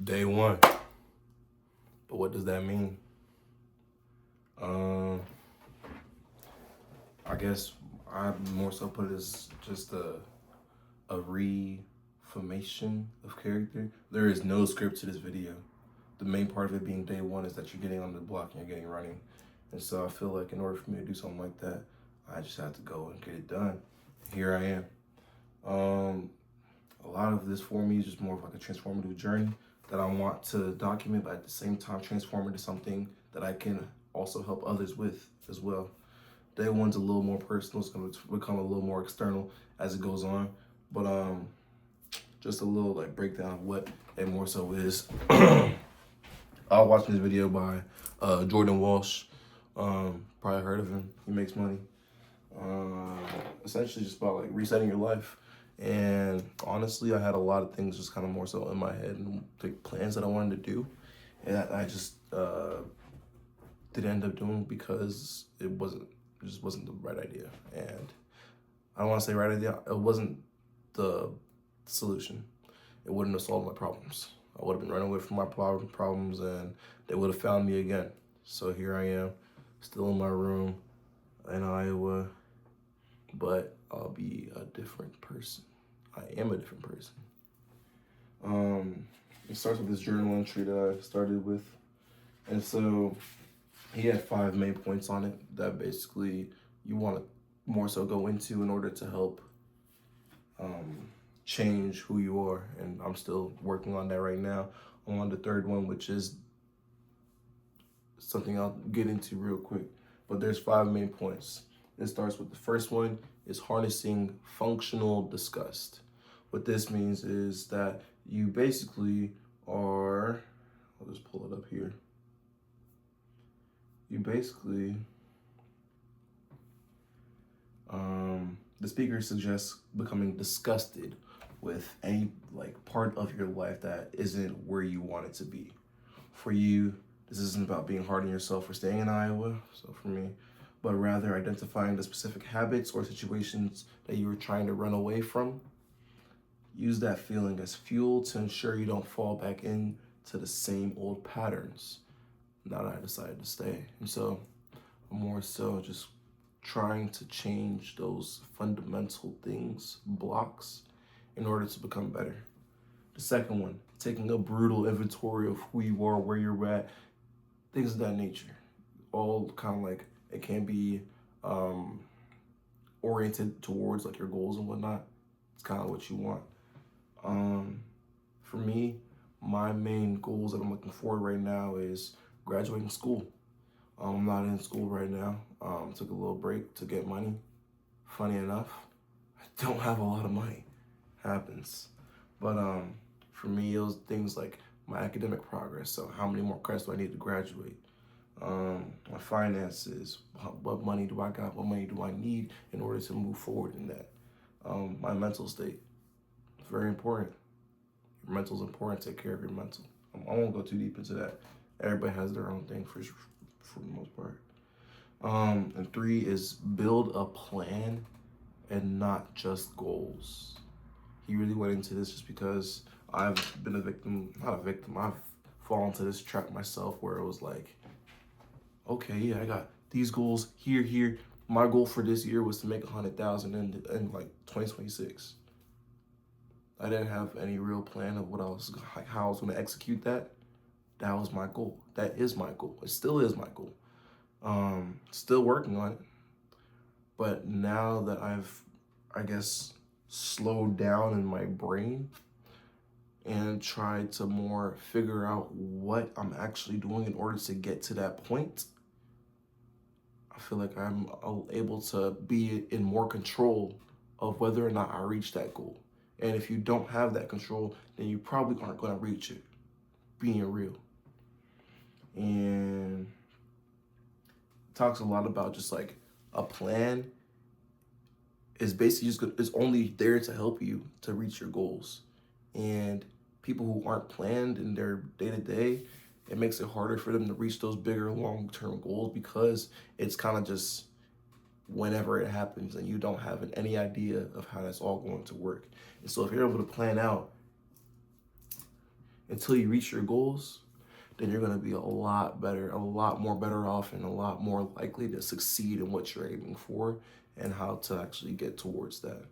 Day one. But what does that mean? I guess I more so put it as just a reformation of character. There is no script to this video. The main part of it being day one is that you're getting on the block and you're getting running. And so I feel like in order for me to do something like that, I just have to go and get it done. Here I am. A lot of this for me is just more of like a transformative journey that I want to document, but at the same time transform into something that I can also help others with as well. Day one's a little more personal. It's going to become a little more external as it goes on. But just a little like breakdown of what it more so is. I was watching this video by Jordan Walsh. Probably heard of him. He makes money. Essentially just about like resetting your life. And honestly, I had a lot of things just kind of more so in my head and like plans that I wanted to do. And I just didn't end up doing because it just wasn't the right idea. And I don't want to say right idea. It wasn't the solution. It wouldn't have solved my problems. I would have been running away from my problems and they would have found me again. So here I am, still in my room in Iowa, but I'll be a different person. I am a different person. It starts with this journal entry that I started with. And so he had 5 main points on it that basically you want to more so go into in order to help change who you are. And I'm still working on that right now. I'm on the 3rd one, which is something I'll get into real quick. But there's 5 main points. It starts with the first one is harnessing functional disgust. What this means is that you basically are, I'll just pull it up here. You basically, the speaker suggests becoming disgusted with any like part of your life that isn't where you want it to be. For you, this isn't about being hard on yourself for staying in Iowa, so for me, but rather identifying the specific habits or situations that you were trying to run away from. Use that feeling as fuel to ensure you don't fall back into the same old patterns. Now that I decided to stay. And so I'm more so just trying to change those fundamental things, blocks, in order to become better. The second one, taking a brutal inventory of who you are, where you're at, things of that nature. All kind of like, it can be oriented towards like your goals and whatnot. It's kind of what you want. For me, my main goals that I'm looking for right now is graduating school. I'm not in school right now. Took a little break to get money. Funny enough, I don't have a lot of money. Happens. But for me, it was things like my academic progress. So how many more credits do I need to graduate? My finances, what money do I got? What money do I need in order to move forward in that? My mental state, it's very important. Your mental is important. Take care of your mental. I won't go too deep into that. Everybody has their own thing for the most part. And 3 is build a plan and not just goals. He really went into this just because I've been not a victim, I've fallen into this trap myself where it was like, okay, yeah, I got these goals here. My goal for this year was to make 100,000 in like 2026. I didn't have any real plan of how I was going to execute that. That was my goal. That is my goal. It still is my goal. Still working on it. But now that I've, I guess, slowed down in my brain and tried to more figure out what I'm actually doing in order to get to that point, I feel like I'm able to be in more control of whether or not I reach that goal. And if you don't have that control, then you probably aren't going to reach it, being real. And talks a lot about just like a plan is basically is only there to help you to reach your goals. And people who aren't planned in their day-to-day, it makes it harder for them to reach those bigger long-term goals because it's kind of just whenever it happens and you don't have any idea of how that's all going to work. And so if you're able to plan out until you reach your goals, then you're going to be a lot better, a lot more better off, and a lot more likely to succeed in what you're aiming for and how to actually get towards that.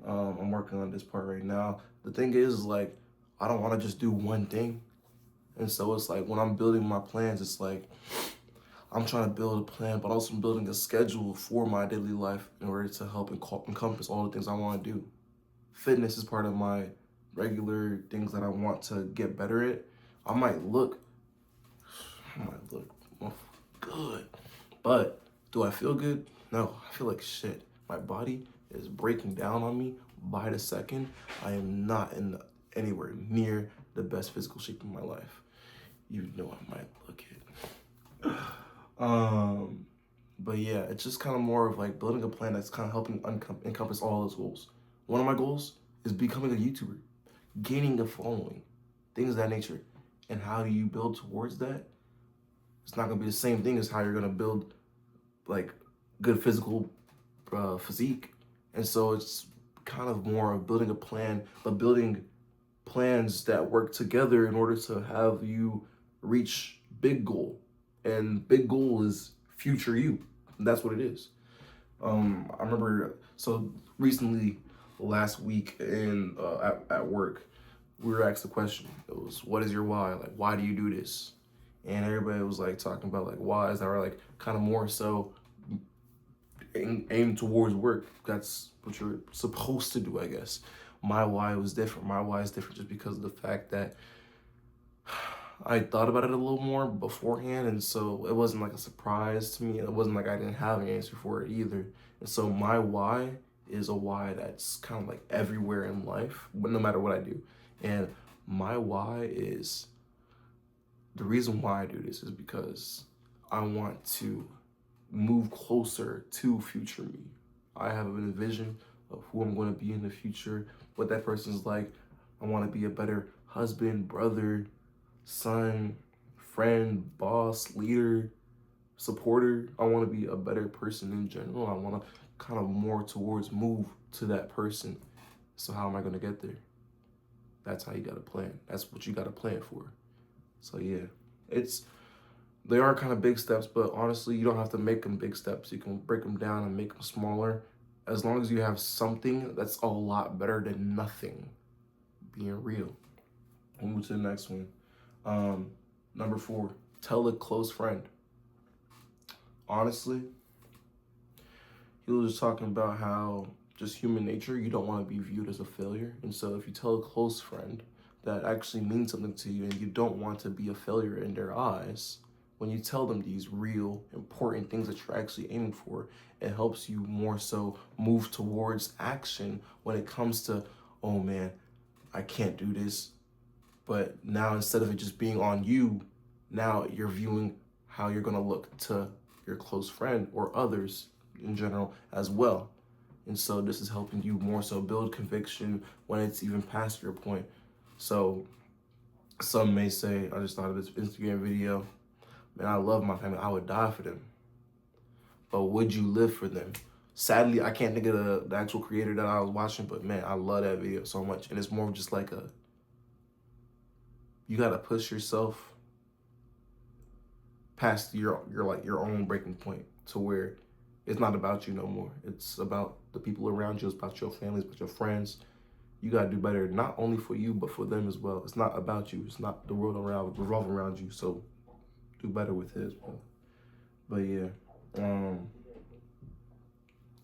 I'm working on this part right now. The thing is like, I don't want to just do one thing. And so it's like when I'm building my plans, it's like I'm trying to build a plan, but also building a schedule for my daily life in order to help encompass all the things I want to do. Fitness is part of my regular things that I want to get better at. I might look good, but do I feel good? No, I feel like shit. My body is breaking down on me by the second. I am not anywhere near the best physical shape of my life. You know I might look it. But yeah, it's just kind of more of like building a plan that's kind of helping encompass all those goals. One of my goals is becoming a YouTuber, gaining a following, things of that nature. And how do you build towards that? It's not gonna be the same thing as how you're gonna build like good physical physique. And so it's kind of more of building a plan, but building plans that work together in order to have you reach big goal. And big goal is future you. And that's what it is. I remember, so recently, last week at work, we were asked the question. It was, what is your why? Like, why do you do this? And everybody was like talking about like whys that are like kind of more so aimed towards work. That's what you're supposed to do, I guess. My why was different. My why is different just because of the fact that I thought about it a little more beforehand, and so it wasn't like a surprise to me. It wasn't like I didn't have an answer for it either. And so my why is a why that's kind of like everywhere in life, but no matter what I do. And my why is, the reason why I do this is because I want to move closer to future me. I have a vision of who I'm going to be in the future, what that person's like. I want to be a better husband, brother, son, friend, boss, leader, supporter. I want to be a better person in general. I want to kind of more towards move to that person. So how am I going to get there? That's how you got to plan. That's what you got to plan for. So yeah, they are kind of big steps, but honestly, you don't have to make them big steps. You can break them down and make them smaller. As long as you have something, that's a lot better than nothing. Being real. We'll move to the next one. Number 4, tell a close friend. Honestly, he was just talking about how just human nature, you don't want to be viewed as a failure. And so if you tell a close friend that actually means something to you and you don't want to be a failure in their eyes, when you tell them these real important things that you're actually aiming for, it helps you more so move towards action when it comes to, oh man, I can't do this. But now instead of it just being on you, now you're viewing how you're gonna look to your close friend or others in general as well. And so this is helping you more so build conviction when it's even past your point. So some may say, I just thought of this Instagram video, man, I love my family, I would die for them. But would you live for them? Sadly, I can't think of the actual creator that I was watching, but man, I love that video so much. And it's more of just like you gotta push yourself past your own breaking point to where it's not about you no more. It's about the people around you. It's about your families, about your friends. You gotta do better, not only for you, but for them as well. It's not about you. It's not the world revolving around you. So do better with it as well. But yeah,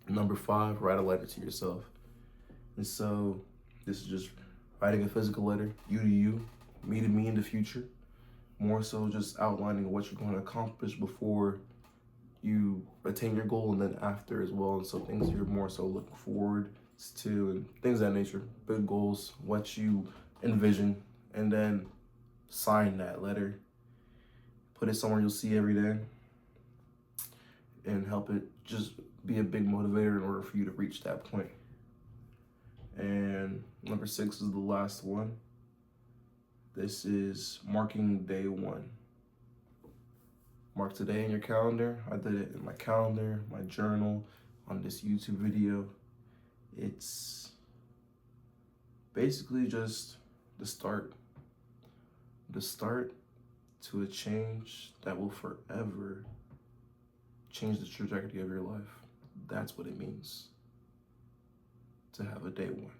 number 5, write a letter to yourself. And so this is just writing a physical letter, you to you, me to me in the future. More so just outlining what you're going to accomplish before you attain your goal and then after as well. And so things you're more so looking forward to and things of that nature, big goals, what you envision, and then sign that letter, put it somewhere you'll see every day, and help it just be a big motivator in order for you to reach that point. And number 6 is the last one. This is marking day 1. Mark today in your calendar. I did it in my calendar, my journal, on this YouTube video. It's basically just the start. the start to a change that will forever change the trajectory of your life. That's what it means to have a day one.